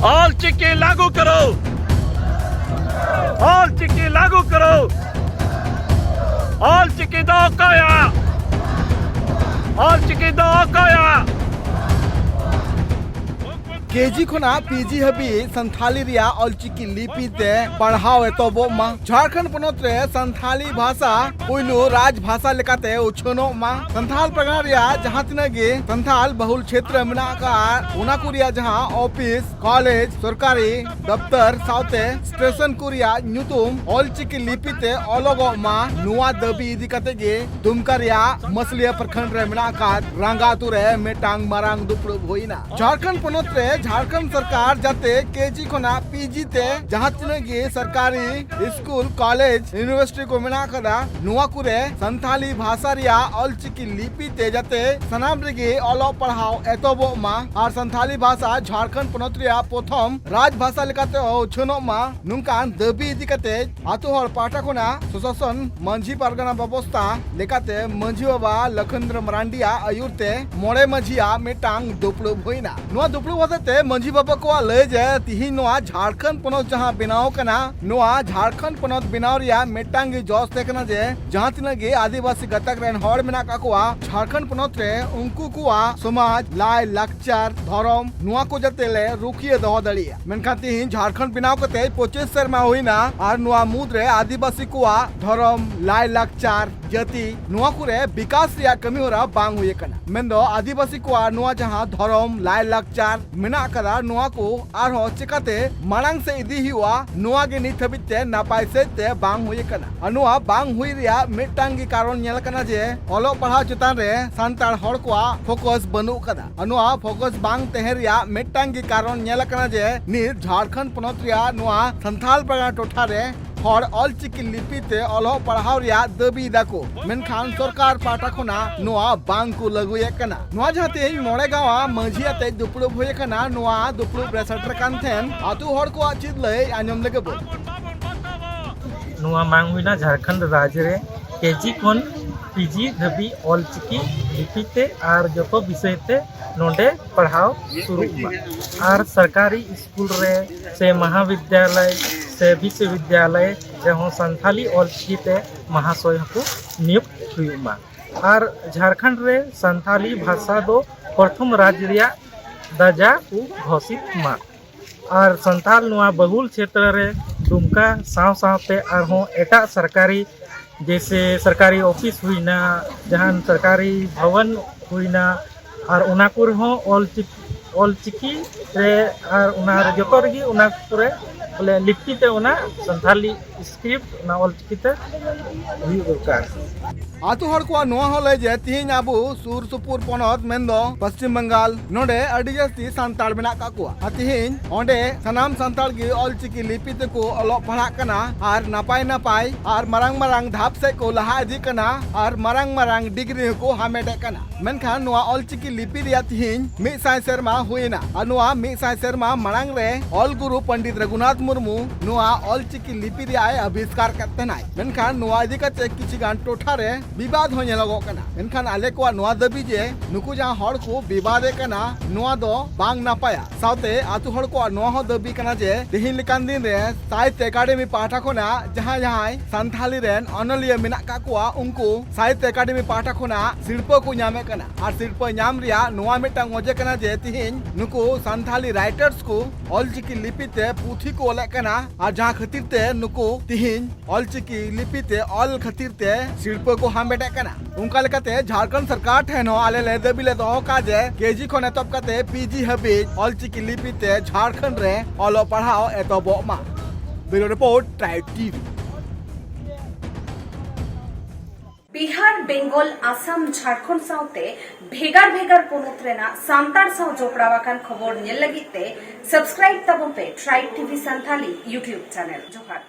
All चिकी लागू करो, all चिकी लागू करो, ऑल चिकी दो काया, ऑल चिकी दो काया। केजी खुना पीजी हबी संथाली रिया ऑलचिकी लिपि ते पढ़ाव एतोबो मा झारखंड पोनोत रे संथाली भाषा पुइलु राज भाषा लेकाते उछनो मा संथाल परगना रिया जहां तिना गे संथाल बहुल क्षेत्र मेना का ओना कुरिया जहां ऑफिस कॉलेज सरकारी दफ्तर साउते स्टेशन कुरिया न्यूतुम ऑलचिकी लिपि ते ओलोगो मा नुवा दबी इदी कते गे दुमका रिया मसलिया प्रखंड रे मेना का रांगातु रे मेटांग मारांग दुपड़ होइना झारखंड पोनोत रे झारखंड सरकार जाते केजी खुना पीजी ते जहां तिनगी सरकारी स्कूल कॉलेज यूनिवर्सिटी को मेना कदा नुआ कुरे संथाली भाषा रिया ऑलचिकी लिपि ते जाते सनाम रेगे ऑलो पढ़ाओ एतोबो मा और संथाली भाषा झारखंड पोनोत रिया प्रथम राज भाषा लेकाते छनो मा नुंकान दबी इदी कते आतु हर पाटा खुना सुशासन मंझी परगना व्यवस्था लेकाते मंझी बाबा लखनद्र मरांडिया आयुरते मोड़े मंझिया मेटांग दुपड़ो होइना नुआ दुपड़ो वते मंझी बाबा को लय जे तिही नोआ झारखंड पोनोत जहां बिनाव कना नोआ झारखंड पोनोत बिनाव रिया मेटांगी जॉस तेकना जे जहां तिनगे आदिवासी गतक रेन हड़ मेना काकुआ झारखंड पोनोत रे उनको कुआ समाज लाय लाकचार धरम नोआ को जतेले रुखिए दह दड़िया मेनखा तिही झारखंड बिनाव कते 25 शर्मा होइना और नोआ मुद्रे आदिवासी कुआ धरम लाय लाकचार जाति नोआ कुरे विकास रिया कमी होरा बांग हुए कना मेंदो आदिवासी कुआ नोआ जहां धरम लाय लाकचार मेना कदा नोआ को आरो चिकाते मांग से इदी हुआ नोआ गे नित हबिते नापाय से ते बांग हुए कना अनुआ बांग हुई रिया मिटांगी कारण नेल कना जे ओलो पढ़ा चेतान रे सांतार हड़ को फोकस बनु कदा अनुआ फोकस बांग तेहरिया मिटांगी कारण नेल कना जे नि झारखंड पोनोत रिया नोआ संथाल परगना टोठा रे हर ऑलचिकी लिपि ते ओलो पढ़ाव रिया दबी दाको मेनखान सरकार पाटा खुना नोआ बांग को लगुए कना नोआ जहाते मोड़े गावा मंझिया ते दुपड़ो होए कना नोआ दुपड़ो ब्रेसटर कानथेन आतु हर को आचित लय आंजम लगे बो नोआ मांग हुइना झारखंड राज्य रे केजी खन पीजी धबी ऑलचिकी लिपि ते आर जतो विषय ते नोंडे पढ़ाव शुरू आर सरकारी स्कूल रे से महाविद्यालय से विश्वविद्यालय जहाँ संथाली ऑलचिकी ते महाशय को नियुक्त हुई और झारखंड रे संथाली भाषा दो प्रथम राज्य रिया दर्जा को घोषित मा और संथाल नुआ बहुल क्षेत्र रे दुमका साव सावते आरहों एटा सरकारी जैसे सरकारी ऑफिस हुईना जहाँ सरकारी भवन हुईना और उना को रहो ऑलचिकी रे और उना जतो रगी उना करे बोले लिपि ते उना संथाली स्क्रिप्ट ना ऑलचिकी ते हुई दरकार आतु हर को नोआ होले जे तिहिन आबु सुर सुपुर पोनोत मेंदो पश्चिम बंगाल नोडे अडी जस्ती सांताल मेना का को तिहिन ओंडे सनाम सांताल गी ऑलचिकी लिपि ते को ओलो पढ़ा कना और नापाय नापाय और मरांग मरांग धाप से को लहा इदी कना और मरांग मरांग डिग्री को हामेटे कना मेनखान नोआ ऑलचिकी लिपि रिया तिहिन मि साय शर्मा हुइना अनुआ मि साय शर्मा मरांग रे ऑल गुरु पंडित रघुनाथ मुर्मू नोआ ऑलचिकी लिपि रिया आविष्कार करते नाय मेनखान नोआ इदी कते किछि गान टोठा रे विवाद हो नेलगो कना मेनखान आले को नोआ दबी जे नुकु जहां हड़ को विवादे कना नोआ दो बांग नापाया साउते आतु हड़ को नोआ हो दबी कना जे दिहिन लिकान दिन रे साहित्य एकेडमी पाठा खोना जहां जहां संथाली रेन अनलिया मेना का को उनको साहित्य एकेडमी पाठा खोना शिल्प को नामे कना और शिल्प नाम रिया नोआ मेटांग ओजे कना जे तिहिन नुकु संथाली राइटर्स को ऑलचिकी लिपि ते पुथी को ओले कना और जहां खातिर ते नुकु तिहिन ऑलचिकी लिपि ते ऑल खातिर ते शिल्प को हामेटे कना उनका लेकाते झारखंड सरकार ठेनो आले ले दबिले दो काजे केजी खने तब कते पीजी हबीज ऑलचिकी लिपि ते झारखंड रे ऑलो पढ़ाओ एतोबो मा bureau report tribe TV Bihar Bengal Assam Jharkhand साउते भेगार भेगार पोनोत रेना सांतार साव जोपड़ावाकान खबर नेल लगिते सब्सक्राइब तबन पे tribe TV Santali YouTube channel जोहार।